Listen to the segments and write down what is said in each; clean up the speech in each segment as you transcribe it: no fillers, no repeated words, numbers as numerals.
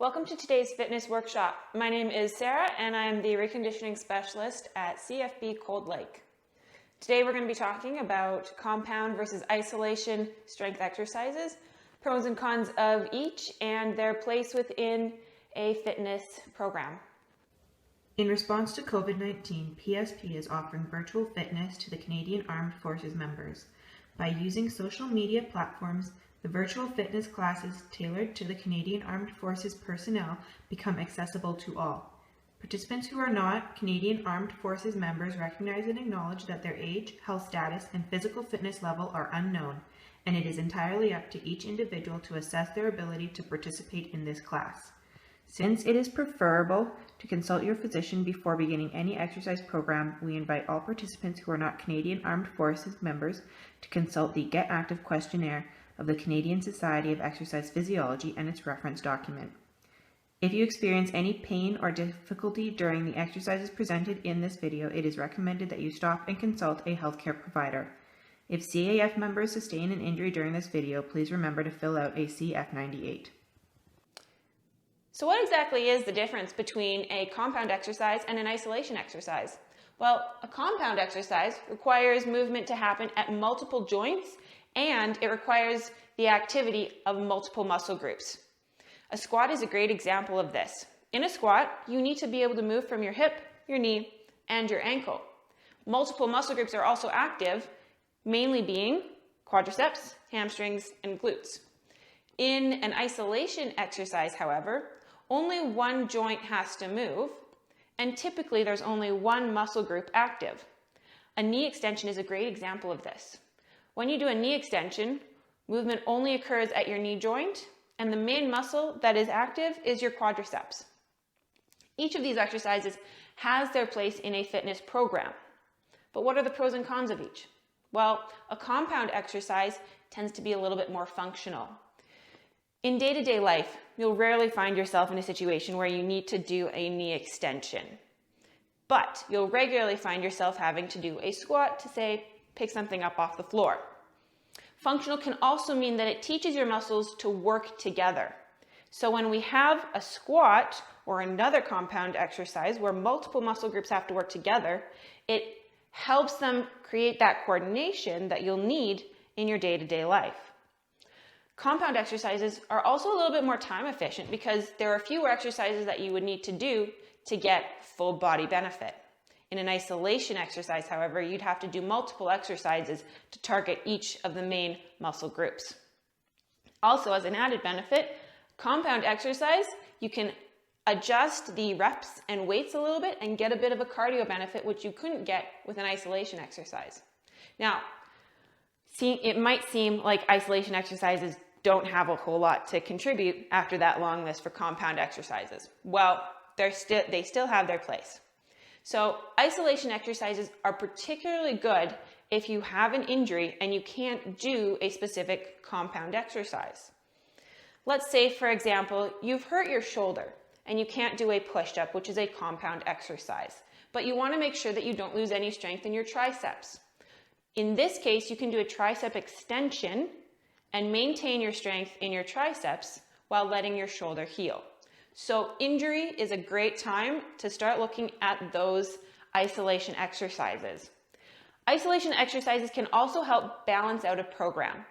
Welcome to today's fitness workshop. My name is Sarah and I am the Reconditioning Specialist at CFB Cold Lake. Today we're going to be talking about compound versus isolation strength exercises, pros and cons of each, and their place within a fitness program. In response to COVID-19, PSP is offering virtual fitness to the Canadian Armed Forces members. By using social media platforms, the virtual fitness classes tailored to the Canadian Armed Forces personnel become accessible to all. Participants who are not Canadian Armed Forces members recognize and acknowledge that their age, health status, and physical fitness level are unknown, and it is entirely up to each individual to assess their ability to participate in this class. Since it is preferable to consult your physician before beginning any exercise program, we invite all participants who are not Canadian Armed Forces members to consult the Get Active Questionnaire of the Canadian Society of Exercise Physiology and its reference document. If you experience any pain or difficulty during the exercises presented in this video, it is recommended that you stop and consult a healthcare provider. If CAF members sustain an injury during this video, please remember to fill out a CF98. So what exactly is the difference between a compound exercise and an isolation exercise? Well, a compound exercise requires movement to happen at multiple joints, and it requires the activity of multiple muscle groups. A squat is a great example of this. In a squat, you need to be able to move from your hip, your knee, and your ankle. Multiple muscle groups are also active, mainly being quadriceps, hamstrings, and glutes. In an isolation exercise, however, only one joint has to move, and typically there's only one muscle group active. A knee extension is a great example of this. When you do a knee extension, movement only occurs at your knee joint, and the main muscle that is active is your quadriceps. Each of these exercises has their place in a fitness program. But what are the pros and cons of each? Well, a compound exercise tends to be a little bit more functional. In day-to-day life, you'll rarely find yourself in a situation where you need to do a knee extension. But you'll regularly find yourself having to do a squat to, say, pick something up off the floor. Functional can also mean that it teaches your muscles to work together. So when we have a squat or another compound exercise where multiple muscle groups have to work together, it helps them create that coordination that you'll need in your day-to-day life. Compound exercises are also a little bit more time efficient because there are fewer exercises that you would need to do to get full body benefit. In an isolation exercise, however, you'd have to do multiple exercises to target each of the main muscle groups. Also, as an added benefit, compound exercise, you can adjust the reps and weights a little bit and get a bit of a cardio benefit, which you couldn't get with an isolation exercise. Now, it might seem like isolation exercises don't have a whole lot to contribute after that long list for compound exercises. Well, they still have their place. So isolation exercises are particularly good if you have an injury and you can't do a specific compound exercise. Let's say, for example, you've hurt your shoulder and you can't do a push-up, which is a compound exercise, but you want to make sure that you don't lose any strength in your triceps. In this case, you can do a tricep extension and maintain your strength in your triceps while letting your shoulder heal. So injury is a great time to start looking at those isolation exercises. Isolation exercises can also help balance out a program.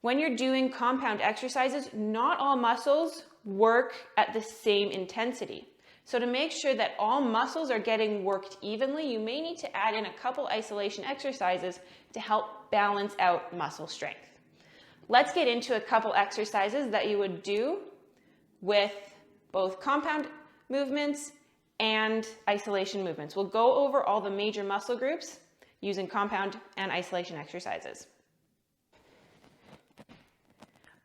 When you're doing compound exercises, not all muscles work at the same intensity. So to make sure that all muscles are getting worked evenly, you may need to add in a couple isolation exercises to help balance out muscle strength. Let's get into a couple exercises that you would do with both compound movements and isolation movements. We'll go over all the major muscle groups using compound and isolation exercises.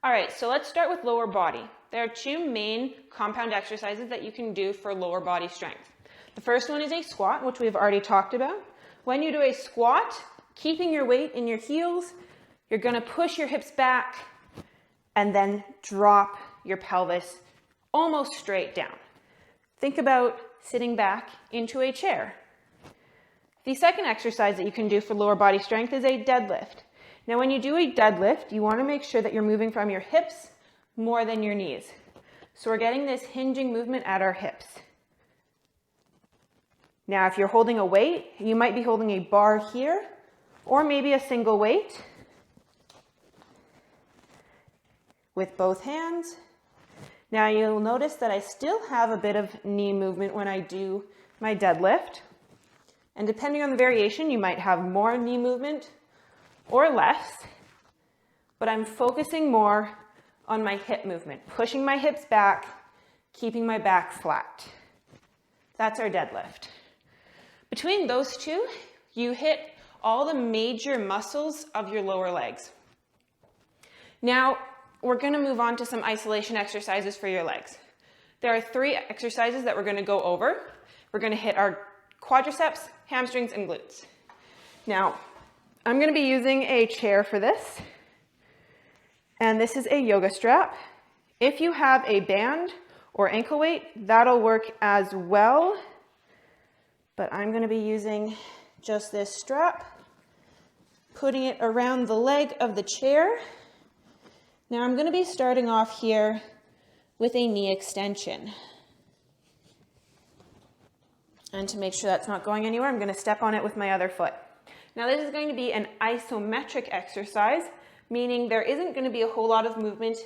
All right, so let's start with lower body. There are two main compound exercises that you can do for lower body strength. The first one is a squat, which we've already talked about. When you do a squat, keeping your weight in your heels, you're going to push your hips back and then drop your pelvis almost straight down. Think about sitting back into a chair. The second exercise that you can do for lower body strength is a deadlift. Now, when you do a deadlift, you want to make sure that you're moving from your hips more than your knees. So we're getting this hinging movement at our hips. Now, if you're holding a weight, you might be holding a bar here, or maybe a single weight with both hands. Now you'll notice that I still have a bit of knee movement when I do my deadlift. And depending on the variation, you might have more knee movement or less, but I'm focusing more on my hip movement, pushing my hips back, keeping my back flat. That's our deadlift. Between those two, you hit all the major muscles of your lower legs. Now, we're going to move on to some isolation exercises for your legs. There are 3 exercises that we're going to go over. We're going to hit our quadriceps, hamstrings, and glutes. Now, I'm going to be using a chair for this, and this is a yoga strap. If you have a band or ankle weight, that'll work as well, but I'm going to be using just this strap, putting it around the leg of the chair. Now I'm going to be starting off here with a knee extension. And to make sure that's not going anywhere, I'm going to step on it with my other foot. Now this is going to be an isometric exercise, meaning there isn't going to be a whole lot of movement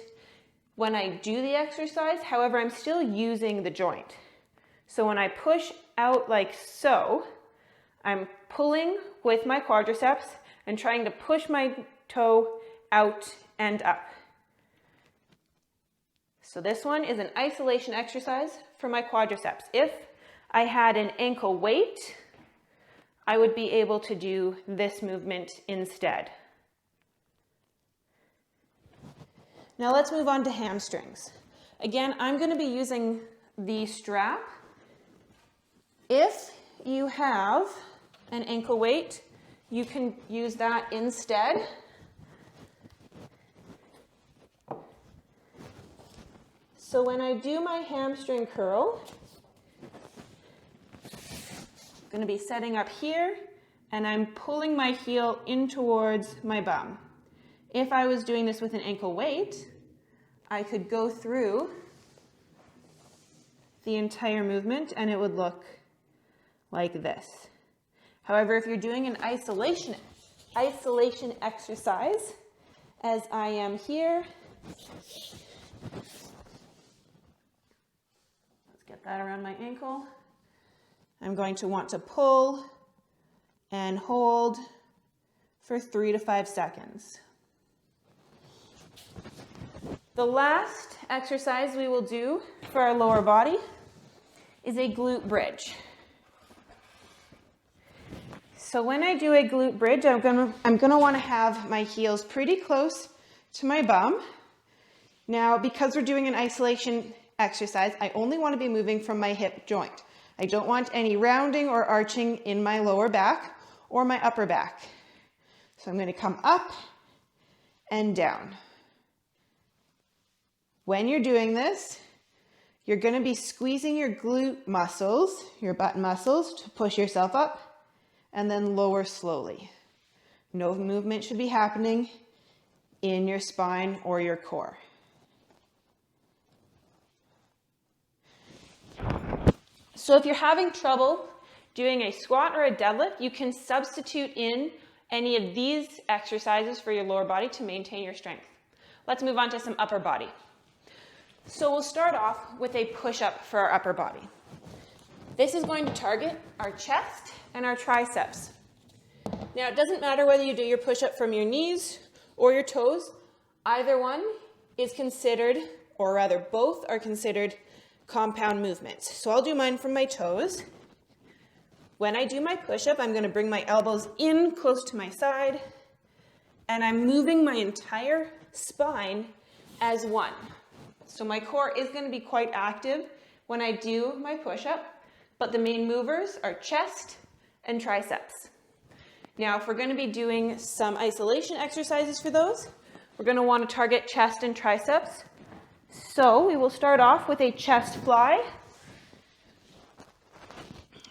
when I do the exercise. However, I'm still using the joint. So when I push out like so, I'm pulling with my quadriceps and trying to push my toe out and up. So this one is an isolation exercise for my quadriceps. If I had an ankle weight, I would be able to do this movement instead. Now let's move on to hamstrings. Again, I'm going to be using the strap. If you have an ankle weight, you can use that instead. So when I do my hamstring curl, I'm going to be setting up here, and I'm pulling my heel in towards my bum. If I was doing this with an ankle weight, I could go through the entire movement and it would look like this. However, if you're doing an isolation exercise, as I am here, let's get that around my ankle. I'm going to want to pull and hold for 3 to 5 seconds. The last exercise we will do for our lower body is a glute bridge. So when I do a glute bridge, I'm gonna want to have my heels pretty close to my bum. Now, because we're doing an isolation exercise, I only want to be moving from my hip joint. I don't want any rounding or arching in my lower back or my upper back. So I'm going to come up and down. When you're doing this, you're going to be squeezing your glute muscles, your butt muscles, to push yourself up and then lower slowly. No movement should be happening in your spine or your core. So if you're having trouble doing a squat or a deadlift, you can substitute in any of these exercises for your lower body to maintain your strength. Let's move on to some upper body. So we'll start off with a push-up for our upper body. This is going to target our chest and our triceps. Now, it doesn't matter whether you do your push-up from your knees or your toes. Either one is considered, or rather both are considered, compound movements. So I'll do mine from my toes. When I do my push-up, I'm going to bring my elbows in close to my side, and I'm moving my entire spine as one. So my core is going to be quite active when I do my push-up, but the main movers are chest and triceps. Now, if we're going to be doing some isolation exercises for those, we're going to want to target chest and triceps. So we will start off with a chest fly.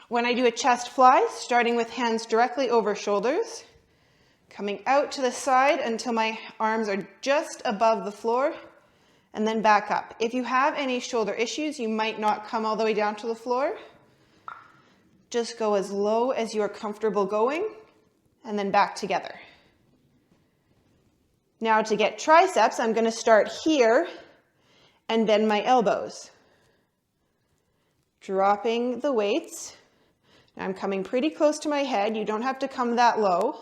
When I do a chest fly, starting with hands directly over shoulders, coming out to the side until my arms are just above the floor, and then back up. If you have any shoulder issues, you might not come all the way down to the floor. Just go as low as you are comfortable going, and then back together. Now to get triceps, I'm going to start here and bend my elbows. Dropping the weights. Now I'm coming pretty close to my head. You don't have to come that low.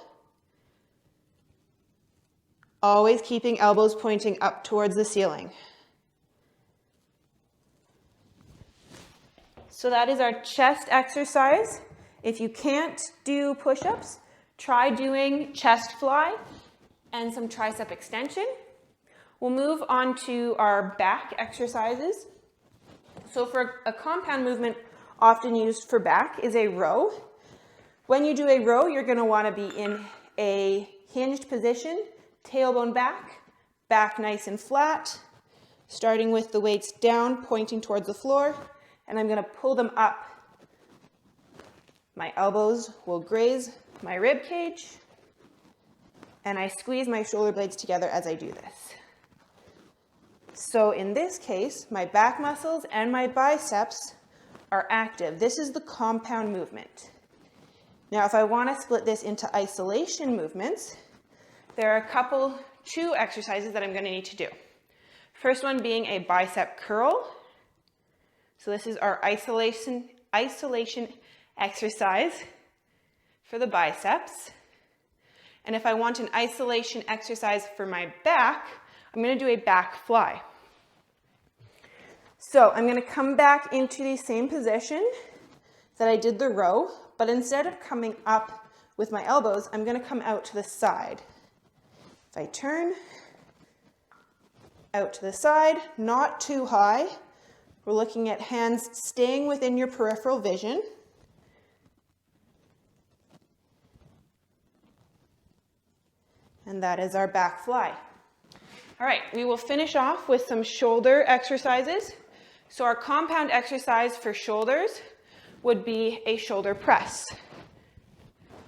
Always keeping elbows pointing up towards the ceiling. So that is our chest exercise. If you can't do push-ups, try doing chest fly and some tricep extension. We'll move on to our back exercises. So for a compound movement often used for back is a row. When you do a row, you're going to want to be in a hinged position, tailbone back, back nice and flat, starting with the weights down, pointing towards the floor, and I'm going to pull them up. My elbows will graze my rib cage, and I squeeze my shoulder blades together as I do this. So in this case, my back muscles and my biceps are active. This is the compound movement. Now, if I want to split this into isolation movements, there are two exercises that I'm going to need to do. First one being a bicep curl. So this is our isolation exercise for the biceps. And if I want an isolation exercise for my back, I'm going to do a back fly. So I'm going to come back into the same position that I did the row, but instead of coming up with my elbows, I'm going to come out to the side. If I turn out to the side, not too high, we're looking at hands staying within your peripheral vision. And that is our back fly. All right, we will finish off with some shoulder exercises. So our compound exercise for shoulders would be a shoulder press.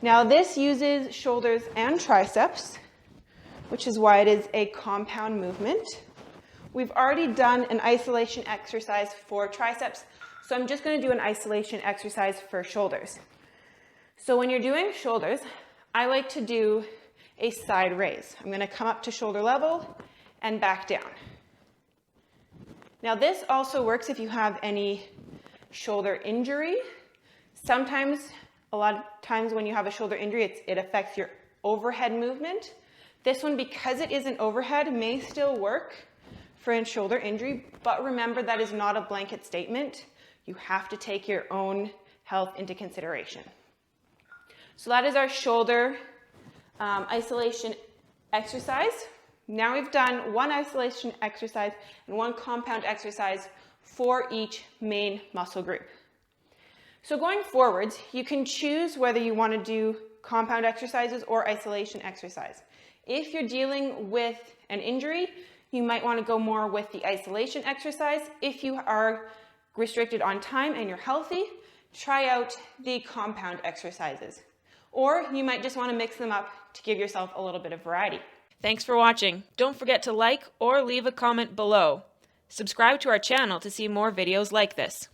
Now this uses shoulders and triceps, which is why it is a compound movement. We've already done an isolation exercise for triceps, so I'm just going to do an isolation exercise for shoulders. So when you're doing shoulders, I like to do a side raise. I'm going to come up to shoulder level and back down. Now this also works if you have any shoulder injury. Sometimes, a lot of times when you have a shoulder injury, it affects your overhead movement. This one, because it isn't overhead, may still work for a shoulder injury, but remember that is not a blanket statement. You have to take your own health into consideration. So that is our shoulder isolation exercise. Now we've done one isolation exercise and one compound exercise for each main muscle group. So going forwards, you can choose whether you want to do compound exercises or isolation exercise. If you're dealing with an injury, you might want to go more with the isolation exercise. If you are restricted on time and you're healthy, try out the compound exercises. Or you might just want to mix them up to give yourself a little bit of variety. Thanks for watching. Don't forget to like or leave a comment below. Subscribe to our channel to see more videos like this.